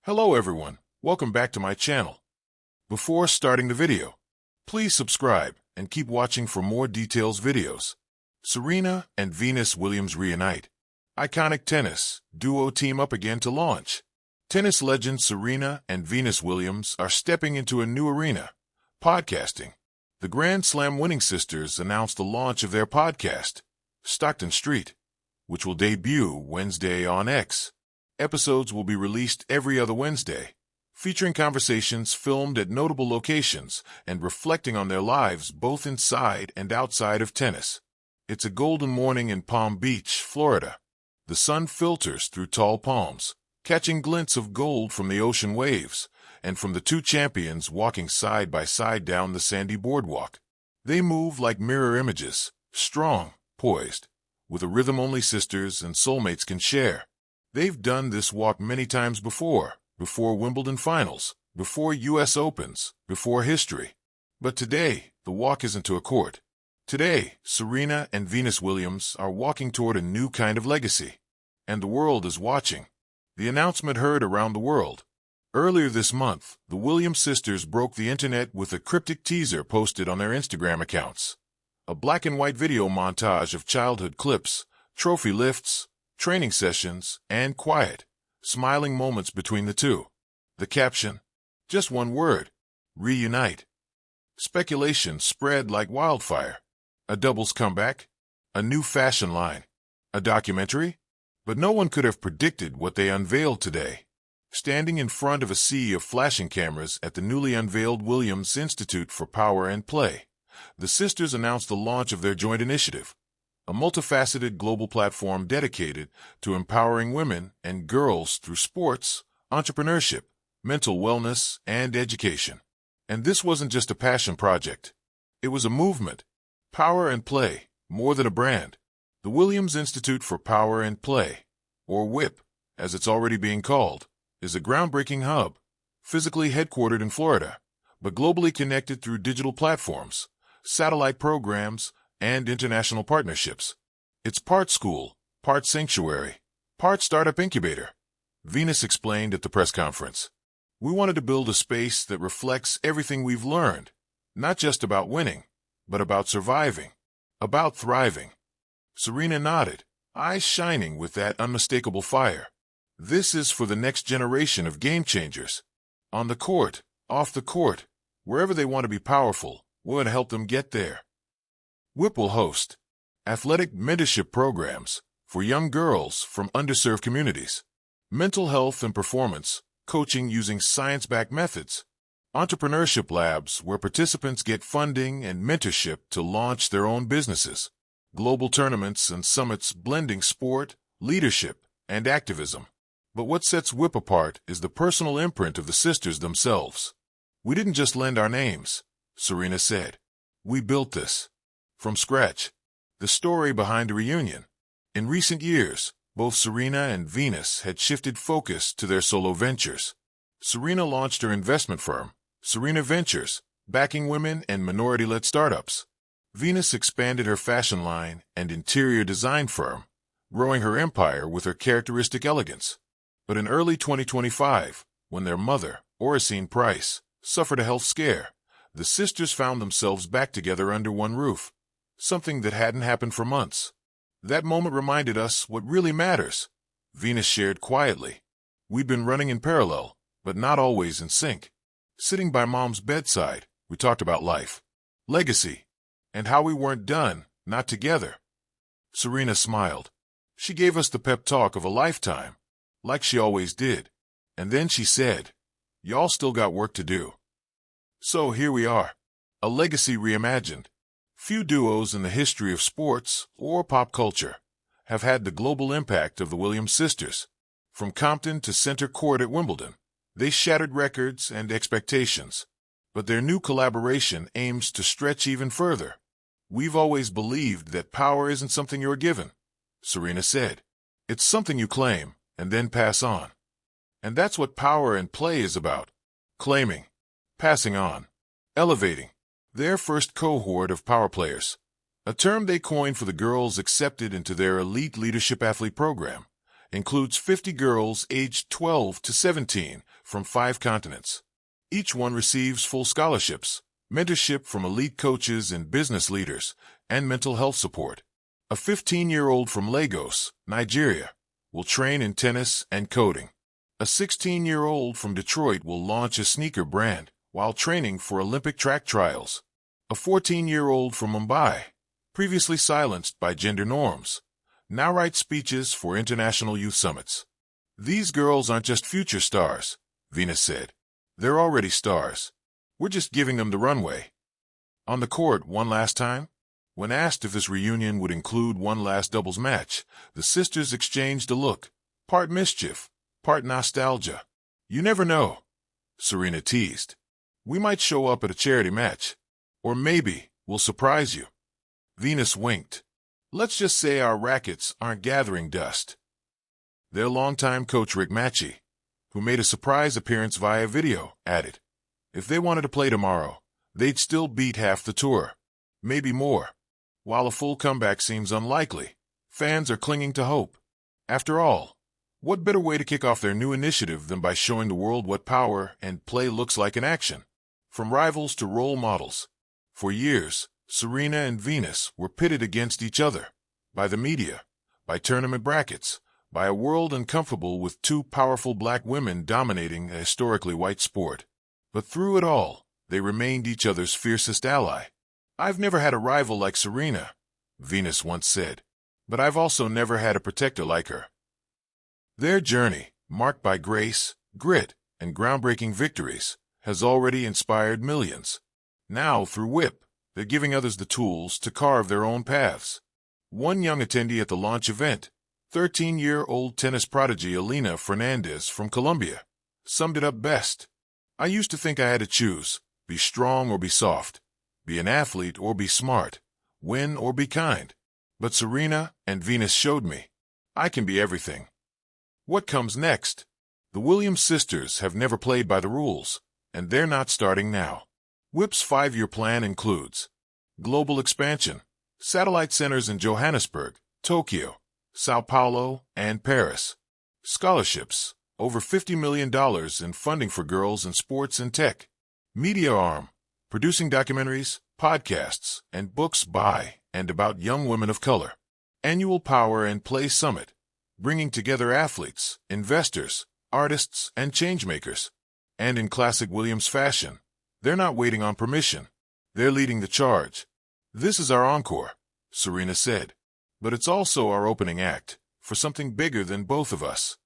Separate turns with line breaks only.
Hello everyone, welcome back to my channel. Before starting the video, please subscribe and keep watching for more details videos. Serena and Venus Williams reunite. Iconic tennis duo team up again to launch. Tennis legends Serena and Venus Williams are stepping into a new arena, podcasting. The Grand Slam winning sisters announced the launch of their podcast, Stockton Street, which will debut Wednesday on X. Episodes will be released every other Wednesday, featuring conversations filmed at notable locations and reflecting on their lives both inside and outside of tennis. It's a golden morning in Palm Beach, Florida. The sun filters through tall palms, catching glints of gold from the ocean waves and from the two champions walking side by side down the sandy boardwalk. They move like mirror images, strong, poised, with a rhythm only sisters and soulmates can share. They've done this walk many times before Wimbledon finals, before U.S. Opens, before history. But today, the walk isn't to a court. Today, Serena and Venus Williams are walking toward a new kind of legacy. And the world is watching. The announcement heard around the world. Earlier this month, the Williams sisters broke the internet with a cryptic teaser posted on their Instagram accounts. A black and white video montage of childhood clips, trophy lifts, training sessions, and quiet, smiling moments between the two. The caption? Just one word. Reunite. Speculation spread like wildfire. A doubles comeback? A new fashion line? A documentary? But no one could have predicted what they unveiled today. Standing in front of a sea of flashing cameras at the newly unveiled Williams Institute for Power and Play, the sisters announced the launch of their joint initiative, a multifaceted global platform dedicated to empowering women and girls through sports, entrepreneurship, mental wellness, and education. And this wasn't just a passion project. It was a movement. Power and Play, more than a brand. The Williams Institute for Power and Play, or WIP, as it's already being called, is a groundbreaking hub, physically headquartered in Florida, but globally connected through digital platforms, satellite programs, and international partnerships. It's part school, part sanctuary, part startup incubator. Venus explained at the press conference. We wanted to build a space that reflects everything we've learned, not just about winning, but about surviving, about thriving. Serena nodded, eyes shining with that unmistakable fire. This is for the next generation of game changers. On the court, off the court, wherever they want to be powerful, we're going to help them get there. WIP will host athletic mentorship programs for young girls from underserved communities, mental health and performance coaching using science-backed methods, entrepreneurship labs where participants get funding and mentorship to launch their own businesses, global tournaments and summits blending sport, leadership, and activism. But what sets WIP apart is the personal imprint of the sisters themselves. We didn't just lend our names, Serena said. We built this. From scratch. The story behind a reunion. In recent years, both Serena and Venus had shifted focus to their solo ventures. Serena launched her investment firm, Serena Ventures, backing women and minority-led startups. Venus expanded her fashion line and interior design firm, growing her empire with her characteristic elegance. But in early 2025, when their mother, Oracene Price, suffered a health scare, the sisters found themselves back together under one roof. Something that hadn't happened for months. That moment reminded us what really matters, Venus shared quietly. We'd been running in parallel, but not always in sync. Sitting by Mom's bedside, we talked about life, legacy, and how we weren't done, not together. Serena smiled. She gave us the pep talk of a lifetime, like she always did. And then she said, "Y'all still got work to do." So here we are, a legacy reimagined. Few duos in the history of sports or pop culture have had the global impact of the Williams sisters. From Compton to center court at Wimbledon, they shattered records and expectations. But their new collaboration aims to stretch even further. We've always believed that power isn't something you're given, Serena said. It's something you claim and then pass on. And that's what Power and Play is about. Claiming, passing on, elevating. Their first cohort of power players, a term they coined for the girls accepted into their elite leadership athlete program, includes 50 girls aged 12 to 17 from 5 continents. Each one receives full scholarships, mentorship from elite coaches and business leaders, and mental health support. A 15-year-old from Lagos, Nigeria, will train in tennis and coding. A 16-year-old from Detroit will launch a sneaker brand while training for Olympic track trials. A 14-year-old from Mumbai, previously silenced by gender norms, now writes speeches for international youth summits. These girls aren't just future stars, Venus said. They're already stars. We're just giving them the runway. On the court one last time? When asked if this reunion would include one last doubles match, the sisters exchanged a look, part mischief, part nostalgia. You never know, Serena teased. We might show up at a charity match. Or maybe we'll surprise you. Venus winked. Let's just say our rackets aren't gathering dust. Their longtime coach Rick Matchy, who made a surprise appearance via video, added, if they wanted to play tomorrow, they'd still beat half the tour, maybe more. While a full comeback seems unlikely, fans are clinging to hope. After all, what better way to kick off their new initiative than by showing the world what power and play looks like in action? From rivals to role models. For years, Serena and Venus were pitted against each other, by the media, by tournament brackets, by a world uncomfortable with two powerful black women dominating a historically white sport. But through it all, they remained each other's fiercest ally. I've never had a rival like Serena, Venus once said, but I've also never had a protector like her. Their journey, marked by grace, grit, and groundbreaking victories, has already inspired millions. Now, through WHIP, they're giving others the tools to carve their own paths. One young attendee at the launch event, 13-year-old tennis prodigy Elena Fernandez from Colombia, summed it up best. I used to think I had to choose, be strong or be soft, be an athlete or be smart, win or be kind. But Serena and Venus showed me, I can be everything. What comes next? The Williams sisters have never played by the rules, and they're not starting now. WHIP's 5-year plan includes global expansion, satellite centers in Johannesburg, Tokyo, Sao Paulo, and Paris. Scholarships, over $50 million in funding for girls in sports and tech. Media arm, producing documentaries, podcasts, and books by and about young women of color. Annual Power and Play Summit, bringing together athletes, investors, artists, and changemakers. And in classic Williams fashion, they're not waiting on permission. They're leading the charge. This is our encore, Serena said. But it's also our opening act, for something bigger than both of us.